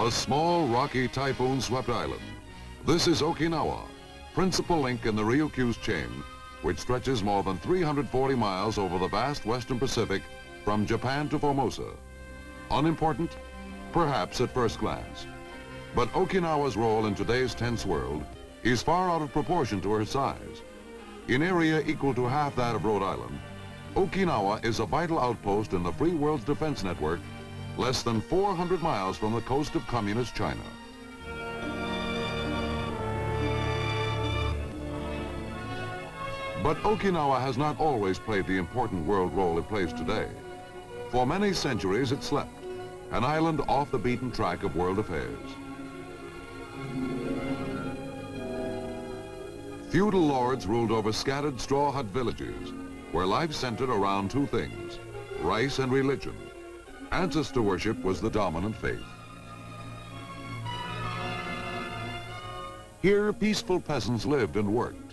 A small, rocky, typhoon-swept island. This is Okinawa, principal link in the Ryukyu's chain, which stretches more than 340 miles over the vast western Pacific from Japan to Formosa. Unimportant? Perhaps at first glance. But Okinawa's role in today's tense world is far out of proportion to her size. In area equal to half that of Rhode Island, Okinawa is a vital outpost in the free world's defense network, less than 400 miles from the coast of communist China. But Okinawa has not always played the important world role it plays today. For many centuries it slept, an island off the beaten track of world affairs. Feudal lords ruled over scattered straw hut villages, where life centered around two things, rice and religion. Ancestor worship was the dominant faith. Here, peaceful peasants lived and worked.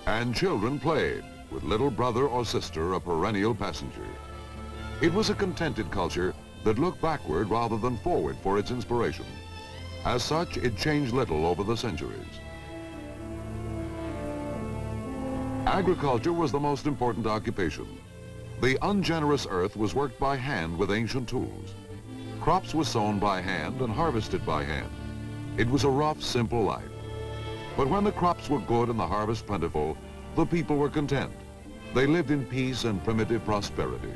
And children played, with little brother or sister a perennial passenger. It was a contented culture that looked backward rather than forward for its inspiration. As such, it changed little over the centuries. Agriculture was the most important occupation. The ungenerous earth was worked by hand with ancient tools. Crops were sown by hand and harvested by hand. It was a rough, simple life. But when the crops were good and the harvest plentiful, the people were content. They lived in peace and primitive prosperity.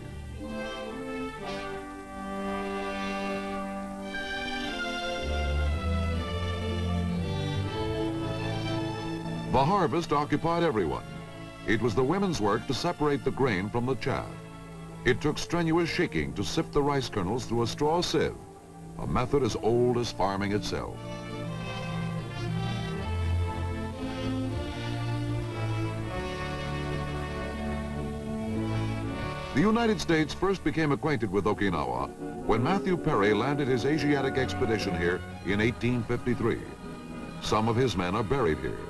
The harvest occupied everyone. It was the women's work to separate the grain from the chaff. It took strenuous shaking to sift the rice kernels through a straw sieve, a method as old as farming itself. The United States first became acquainted with Okinawa when Matthew Perry landed his Asiatic expedition here in 1853. Some of his men are buried here.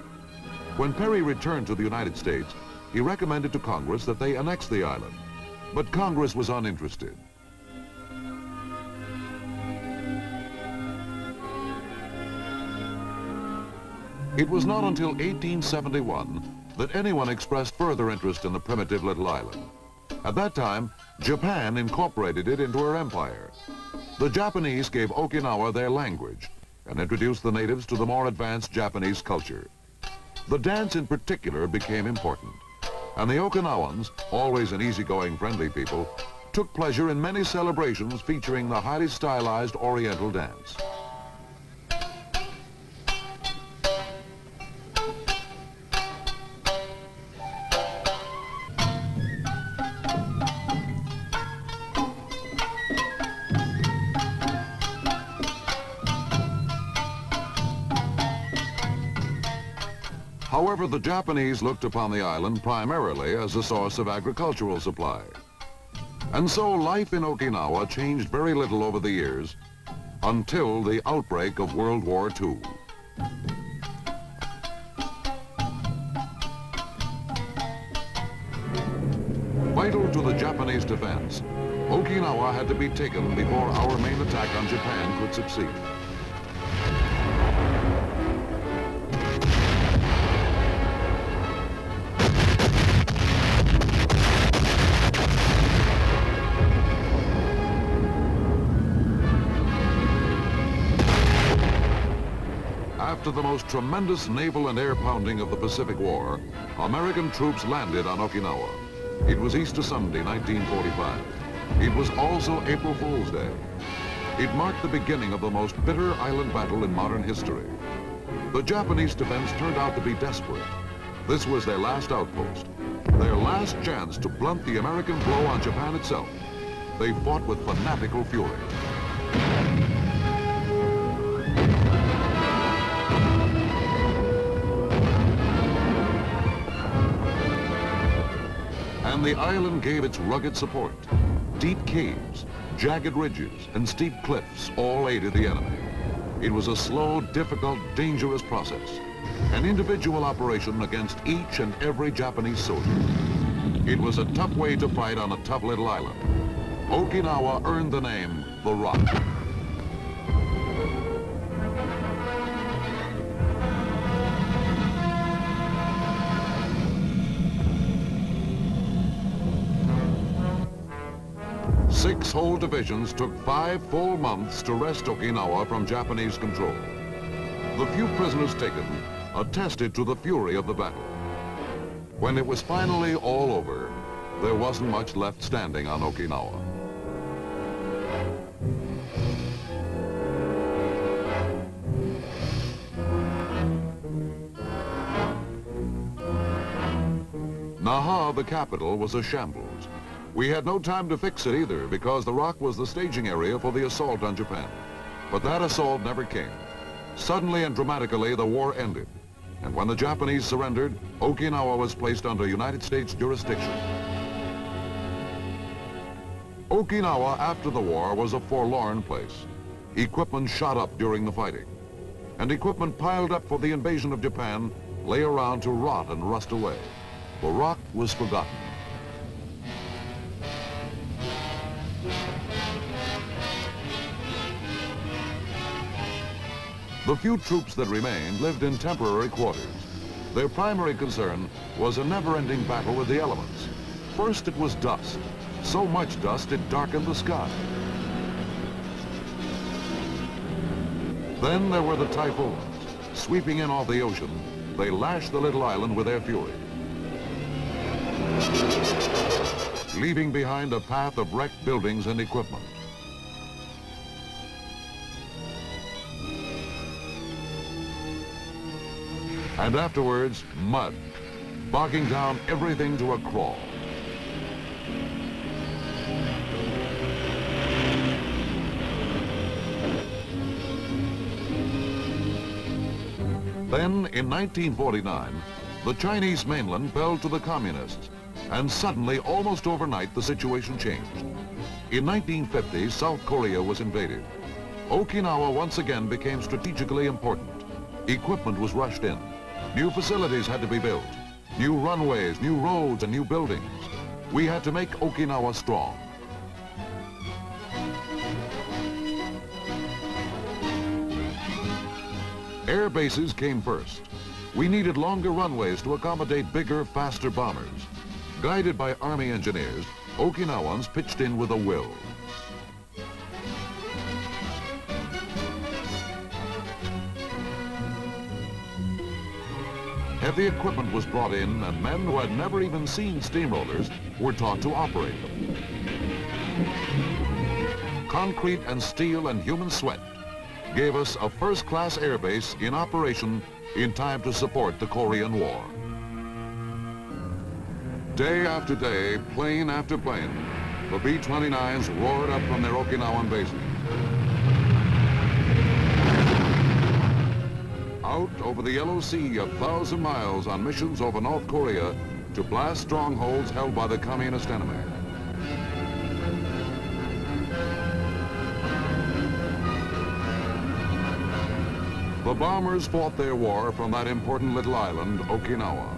When Perry returned to the United States, he recommended to Congress that they annex the island, but Congress was uninterested. It was not until 1871 that anyone expressed further interest in the primitive little island. At that time, Japan incorporated it into her empire. The Japanese gave Okinawa their language and introduced the natives to the more advanced Japanese culture. The dance in particular became important, and the Okinawans, always an easygoing, friendly people, took pleasure in many celebrations featuring the highly stylized Oriental dance. However, the Japanese looked upon the island primarily as a source of agricultural supply. And so life in Okinawa changed very little over the years until the outbreak of World War II. Vital to the Japanese defense, Okinawa had to be taken before our main attack on Japan could succeed. After the most tremendous naval and air pounding of the Pacific War, American troops landed on Okinawa. It was Easter Sunday, 1945. It was also April Fool's Day. It marked the beginning of the most bitter island battle in modern history. The Japanese defense turned out to be desperate. This was their last outpost, their last chance to blunt the American blow on Japan itself. They fought with fanatical fury. And the island gave its rugged support. Deep caves, jagged ridges, and steep cliffs all aided the enemy. It was a slow, difficult, dangerous process, an individual operation against each and every Japanese soldier. It was a tough way to fight on a tough little island. Okinawa earned the name the Rock. Six whole divisions took 5 full months to wrest Okinawa from Japanese control. The few prisoners taken attested to the fury of the battle. When it was finally all over, there wasn't much left standing on Okinawa. Naha, the capital, was a shambles. We had no time to fix it either, because the Rock was the staging area for the assault on Japan. But that assault never came. Suddenly and dramatically, the war ended. And when the Japanese surrendered, Okinawa was placed under United States jurisdiction. Okinawa, after the war, was a forlorn place. Equipment shot up during the fighting. And equipment piled up for the invasion of Japan lay around to rot and rust away. The Rock was forgotten. The few troops that remained lived in temporary quarters. Their primary concern was a never-ending battle with the elements. First it was dust. So much dust it darkened the sky. Then there were the typhoons. Sweeping in off the ocean, they lashed the little island with their fury, leaving behind a path of wrecked buildings and equipment. And afterwards, mud, bogging down everything to a crawl. Then, in 1949, the Chinese mainland fell to the communists, and suddenly, almost overnight, the situation changed. In 1950, South Korea was invaded. Okinawa once again became strategically important. Equipment was rushed in. New facilities had to be built. New runways, new roads, and new buildings. We had to make Okinawa strong. Air bases came first. We needed longer runways to accommodate bigger, faster bombers. Guided by Army engineers, Okinawans pitched in with a will. Heavy equipment was brought in, and men who had never even seen steamrollers were taught to operate them. Concrete and steel and human sweat gave us a first-class airbase in operation in time to support the Korean War. Day after day, plane after plane, the B-29s roared up from their Okinawan bases. Out over the Yellow Sea, 1,000 miles on missions over North Korea to blast strongholds held by the communist enemy. The bombers fought their war from that important little island, Okinawa.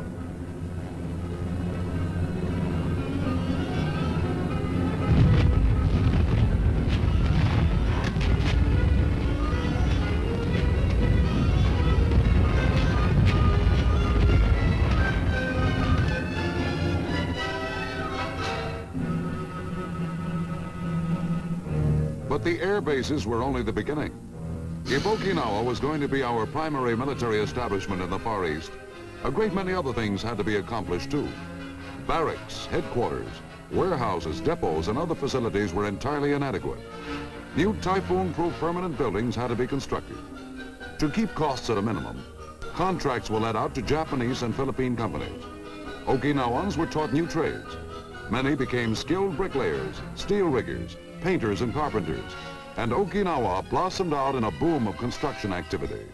But the air bases were only the beginning. If Okinawa was going to be our primary military establishment in the Far East, a great many other things had to be accomplished too. Barracks, headquarters, warehouses, depots, and other facilities were entirely inadequate. New typhoon-proof permanent buildings had to be constructed. To keep costs at a minimum, contracts were let out to Japanese and Philippine companies. Okinawans were taught new trades. Many became skilled bricklayers, steel riggers, painters, and carpenters. And Okinawa blossomed out in a boom of construction activity.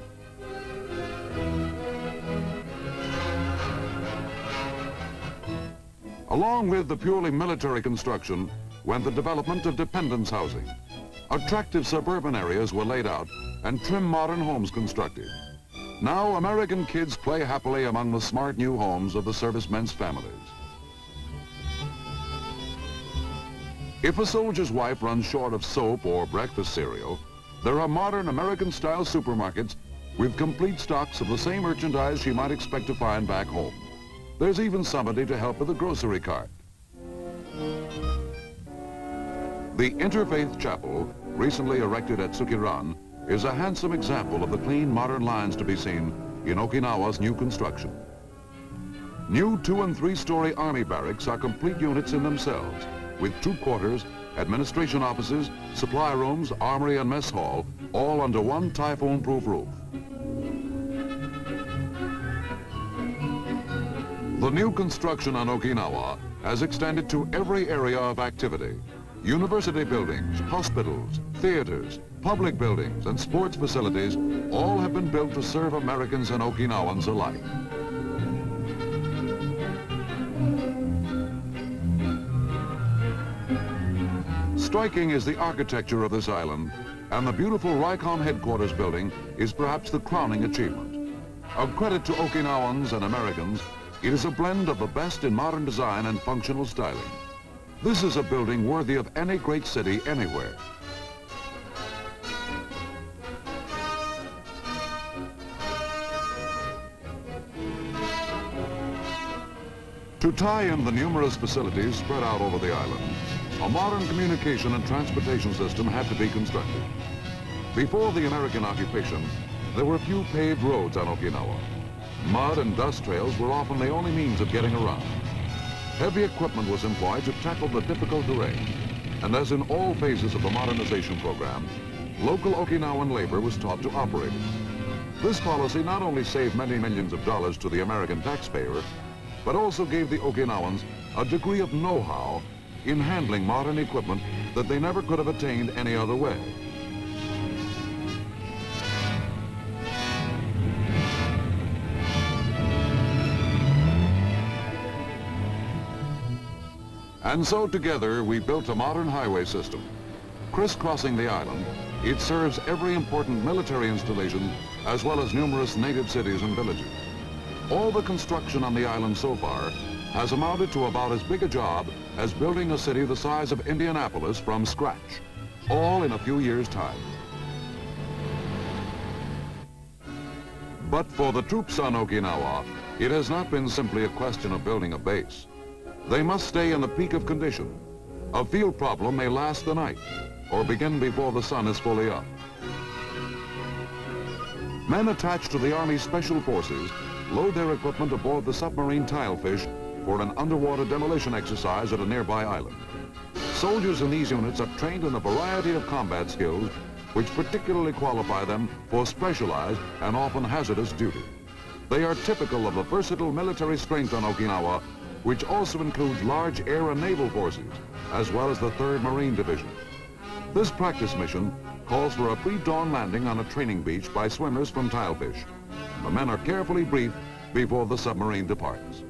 Along with the purely military construction went the development of dependence housing. Attractive suburban areas were laid out and trim modern homes constructed. Now American kids play happily among the smart new homes of the servicemen's families. If a soldier's wife runs short of soap or breakfast cereal, there are modern American-style supermarkets with complete stocks of the same merchandise she might expect to find back home. There's even somebody to help with the grocery cart. The Interfaith Chapel, recently erected at Sukiran, is a handsome example of the clean modern lines to be seen in Okinawa's new construction. New 2- and 3-story army barracks are complete units in themselves, with troop quarters, administration offices, supply rooms, armory and mess hall, all under one typhoon-proof roof. The new construction on Okinawa has extended to every area of activity. University buildings, hospitals, theaters, public buildings, and sports facilities all have been built to serve Americans and Okinawans alike. Striking is the architecture of this island, and the beautiful RICOM headquarters building is perhaps the crowning achievement. A credit to Okinawans and Americans, it is a blend of the best in modern design and functional styling. This is a building worthy of any great city anywhere. To tie in the numerous facilities spread out over the island, a modern communication and transportation system had to be constructed. Before the American occupation, there were few paved roads on Okinawa. Mud and dust trails were often the only means of getting around. Heavy equipment was employed to tackle the difficult terrain, and as in all phases of the modernization program, local Okinawan labor was taught to operate it. This policy not only saved many millions of dollars to the American taxpayer, but also gave the Okinawans a degree of know-how in handling modern equipment that they never could have attained any other way. And so together we built a modern highway system. Crisscrossing the island, it serves every important military installation as well as numerous native cities and villages. All the construction on the island so far has amounted to about as big a job as building a city the size of Indianapolis from scratch, all in a few years' time. But for the troops on Okinawa, it has not been simply a question of building a base. They must stay in the peak of condition. A field problem may last the night or begin before the sun is fully up. Men attached to the Army Special Forces load their equipment aboard the submarine Tilefish for an underwater demolition exercise at a nearby island. Soldiers in these units are trained in a variety of combat skills which particularly qualify them for specialized and often hazardous duty. They are typical of the versatile military strength on Okinawa, which also includes large air and naval forces, as well as the 3rd Marine Division. This practice mission calls for a pre-dawn landing on a training beach by swimmers from Tilefish. The men are carefully briefed before the submarine departs.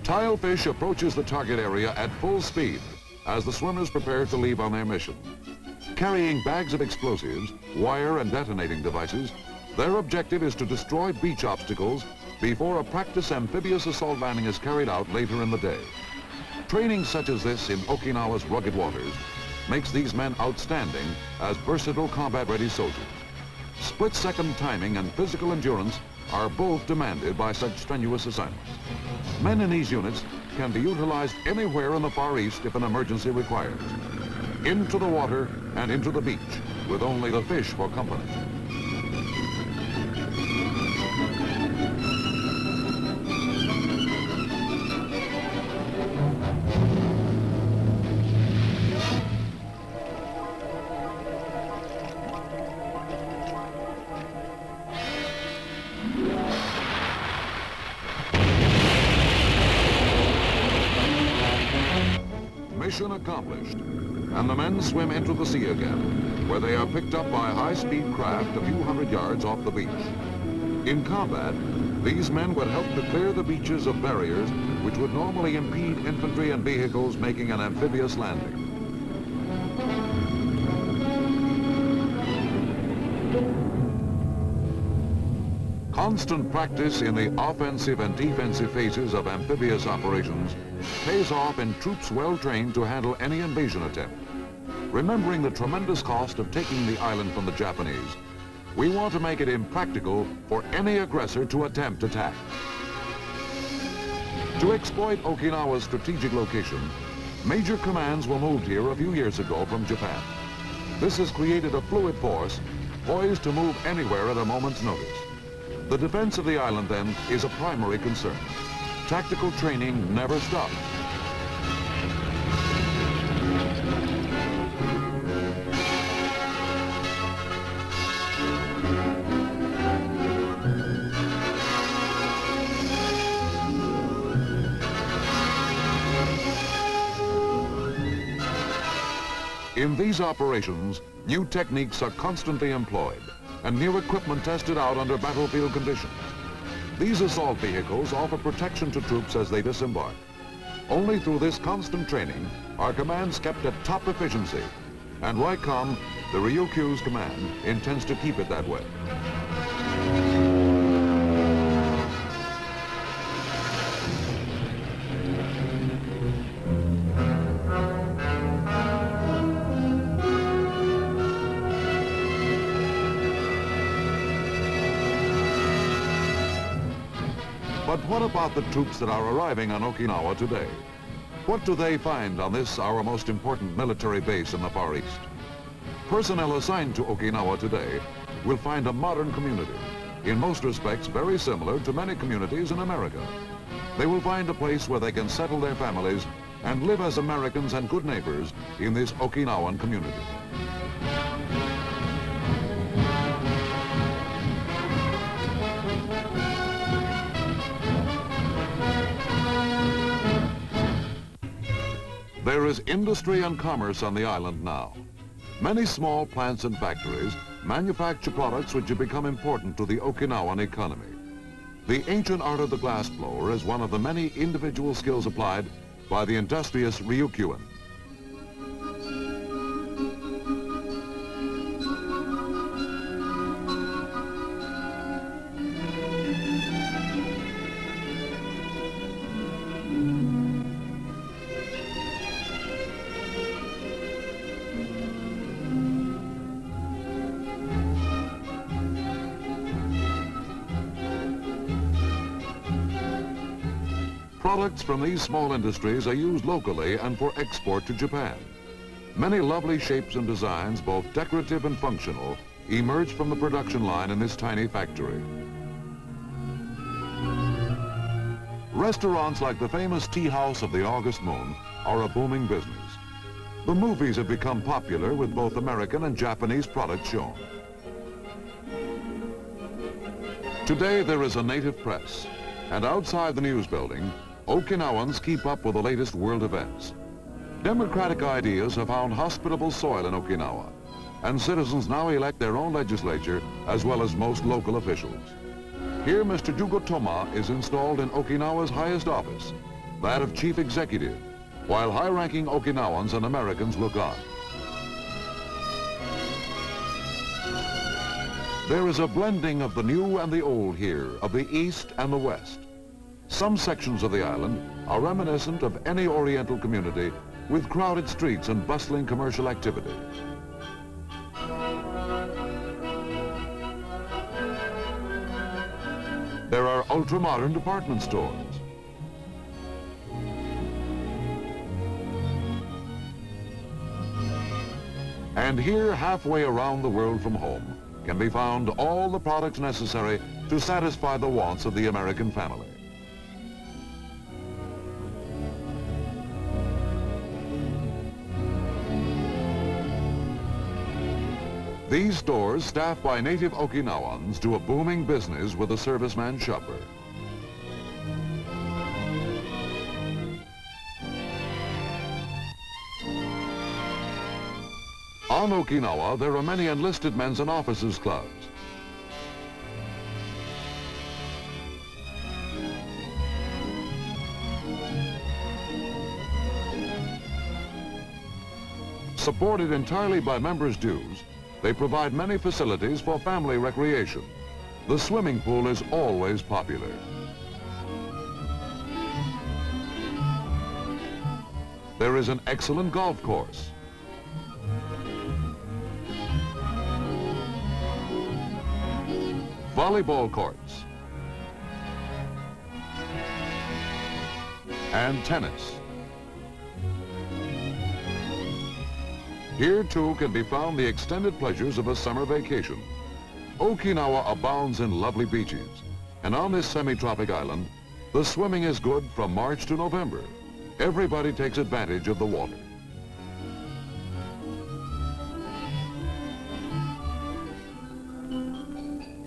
Tilefish approaches the target area at full speed as the swimmers prepare to leave on their mission. Carrying bags of explosives, wire and detonating devices, their objective is to destroy beach obstacles before a practice amphibious assault landing is carried out later in the day. Training such as this in Okinawa's rugged waters makes these men outstanding as versatile combat-ready soldiers. Split-second timing and physical endurance are both demanded by such strenuous assignments. Men in these units can be utilized anywhere in the Far East if an emergency requires. Into the water and into the beach, with only the fish for company. Mission accomplished, and the men swim into the sea again, where they are picked up by a high-speed craft a few hundred yards off the beach. In combat, These men would help to clear the beaches of barriers which would normally impede infantry and vehicles making an amphibious landing. Constant practice in the offensive and defensive phases of amphibious operations pays off in troops well trained to handle any invasion attempt. Remembering the tremendous cost of taking the island from the Japanese, we want to make it impractical for any aggressor to attempt attack. To exploit Okinawa's strategic location, major commands were moved here a few years ago from Japan. This has created a fluid force poised to move anywhere at a moment's notice. The defense of the island, then, is a primary concern. Tactical training never stops. In these operations, new techniques are constantly employed and new equipment tested out under battlefield conditions. These assault vehicles offer protection to troops as they disembark. Only through this constant training are commands kept at top efficiency, and RICOM, the Ryukyu's command, intends to keep it that way. But what about the troops that are arriving on Okinawa today? What do they find on this, our most important military base in the Far East? Personnel assigned to Okinawa today will find a modern community, in most respects very similar to many communities in America. They will find a place where they can settle their families and live as Americans and good neighbors in this Okinawan community. There is industry and commerce on the island now. Many small plants and factories manufacture products which have become important to the Okinawan economy. The ancient art of the glassblower is one of the many individual skills applied by the industrious Ryukyuan. Products from these small industries are used locally and for export to Japan. Many lovely shapes and designs, both decorative and functional, emerge from the production line in this tiny factory. Restaurants like the famous Tea House of the August Moon are a booming business. The movies have become popular with both American and Japanese products shown. Today there is a native press, and outside the news building, Okinawans keep up with the latest world events. Democratic ideas have found hospitable soil in Okinawa, and citizens now elect their own legislature as well as most local officials. Here, Mr. Jugo Toma is installed in Okinawa's highest office, that of Chief Executive, while high-ranking Okinawans and Americans look on. There is a blending of the new and the old here, of the East and the West. Some sections of the island are reminiscent of any Oriental community with crowded streets and bustling commercial activity. There are ultra-modern department stores. And here, halfway around the world from home, can be found all the products necessary to satisfy the wants of the American family. These stores, staffed by native Okinawans, do a booming business with a serviceman shopper. On Okinawa, there are many enlisted men's and officers' clubs. Supported entirely by members' dues, they provide many facilities for family recreation. The swimming pool is always popular. There is an excellent golf course. Volleyball courts. And tennis. Here too can be found the extended pleasures of a summer vacation. Okinawa abounds in lovely beaches, and on this semi-tropic island, the swimming is good from March to November. Everybody takes advantage of the water.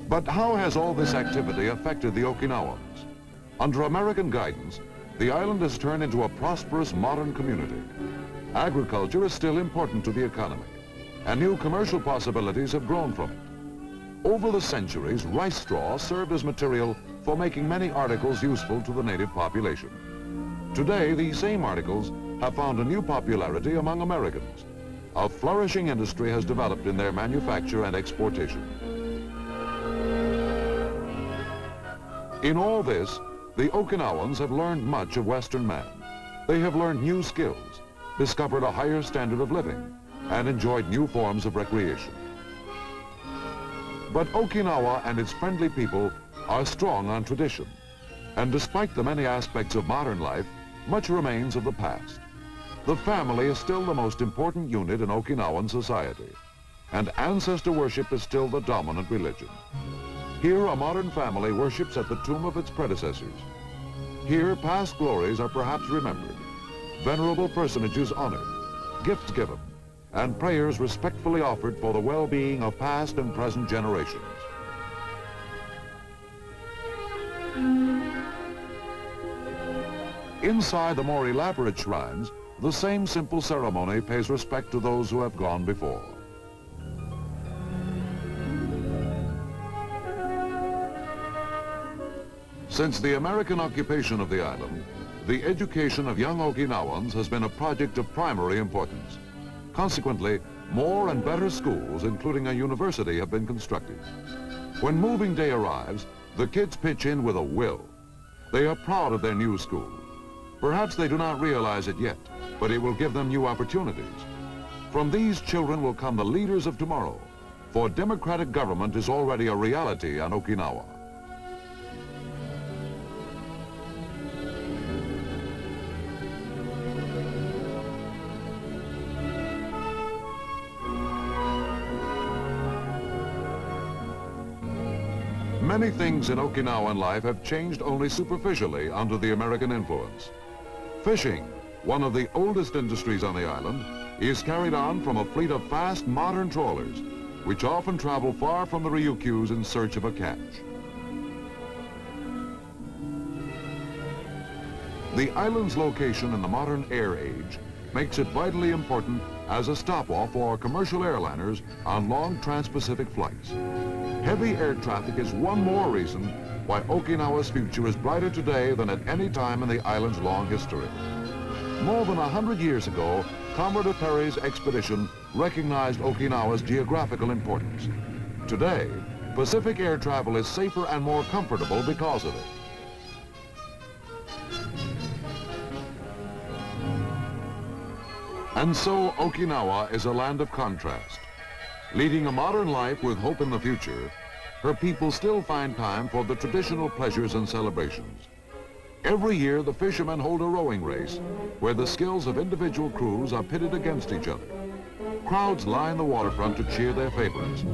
But how has all this activity affected the Okinawans? Under American guidance, the island has turned into a prosperous modern community. Agriculture is still important to the economy, and new commercial possibilities have grown from it. Over the centuries, rice straw served as material for making many articles useful to the native population. Today, these same articles have found a new popularity among Americans. A flourishing industry has developed in their manufacture and exportation. In all this, the Okinawans have learned much of Western man. They have learned new skills, discovered a higher standard of living, and enjoyed new forms of recreation. But Okinawa and its friendly people are strong on tradition, and despite the many aspects of modern life, much remains of the past. The family is still the most important unit in Okinawan society, and ancestor worship is still the dominant religion. Here, a modern family worships at the tomb of its predecessors. Here, past glories are perhaps remembered, venerable personages honored, gifts given, and prayers respectfully offered for the well-being of past and present generations. Inside the more elaborate shrines, the same simple ceremony pays respect to those who have gone before. Since the American occupation of the island, the education of young Okinawans has been a project of primary importance. Consequently, more and better schools, including a university, have been constructed. When moving day arrives, the kids pitch in with a will. They are proud of their new school. Perhaps they do not realize it yet, but it will give them new opportunities. From these children will come the leaders of tomorrow, for democratic government is already a reality on Okinawa. Many things in Okinawan life have changed only superficially under the American influence. Fishing, one of the oldest industries on the island, is carried on from a fleet of fast modern trawlers, which often travel far from the Ryukyus in search of a catch. The island's location in the modern air age makes it vitally important as a stop-off for commercial airliners on long trans-Pacific flights. Heavy air traffic is one more reason why Okinawa's future is brighter today than at any time in the island's long history. More than 100 years ago, Commodore Perry's expedition recognized Okinawa's geographical importance. Today, Pacific air travel is safer and more comfortable because of it. And so Okinawa is a land of contrast. Leading a modern life with hope in the future, her people still find time for the traditional pleasures and celebrations. Every year, the fishermen hold a rowing race, where the skills of individual crews are pitted against each other. Crowds line the waterfront to cheer their favorites.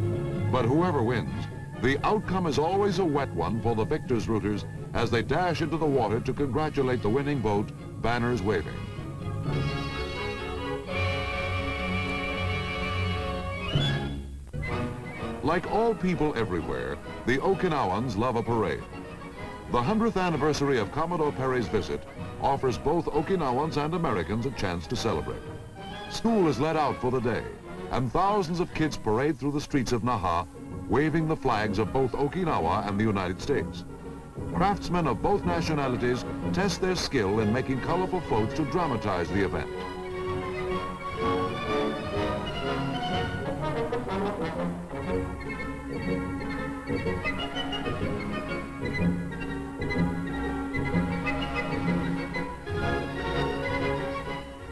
But whoever wins, the outcome is always a wet one for the victors' rooters as they dash into the water to congratulate the winning boat, banners waving. Like all people everywhere, the Okinawans love a parade. The 100th anniversary of Commodore Perry's visit offers both Okinawans and Americans a chance to celebrate. School is let out for the day, and thousands of kids parade through the streets of Naha, waving the flags of both Okinawa and the United States. Craftsmen of both nationalities test their skill in making colorful floats to dramatize the event.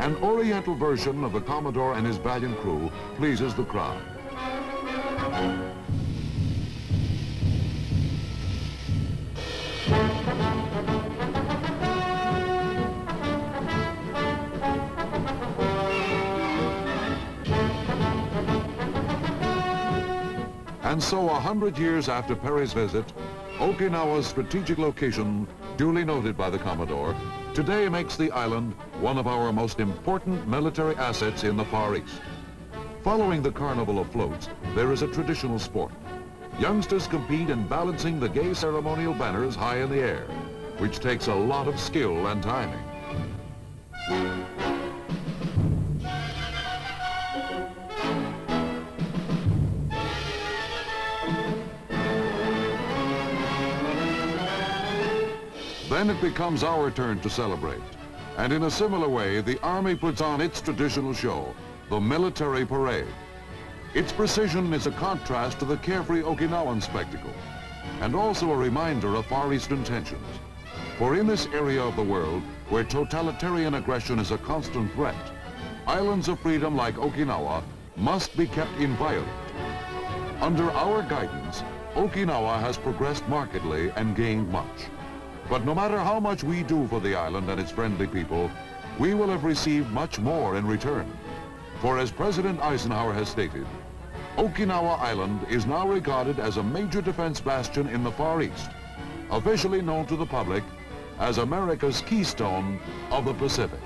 An oriental version of the Commodore and his valiant crew pleases the crowd. And so 100 years after Perry's visit, Okinawa's strategic location, duly noted by the Commodore, today makes the island one of our most important military assets in the Far East. Following the carnival of floats, there is a traditional sport. Youngsters compete in balancing the gay ceremonial banners high in the air, which takes a lot of skill and timing. Then it becomes our turn to celebrate. And in a similar way, the Army puts on its traditional show, the military parade. Its precision is a contrast to the carefree Okinawan spectacle, and also a reminder of Far Eastern tensions. For in this area of the world, where totalitarian aggression is a constant threat, islands of freedom like Okinawa must be kept inviolate. Under our guidance, Okinawa has progressed markedly and gained much. But no matter how much we do for the island and its friendly people, we will have received much more in return. For as President Eisenhower has stated, Okinawa Island is now regarded as a major defense bastion in the Far East, officially known to the public as America's keystone of the Pacific.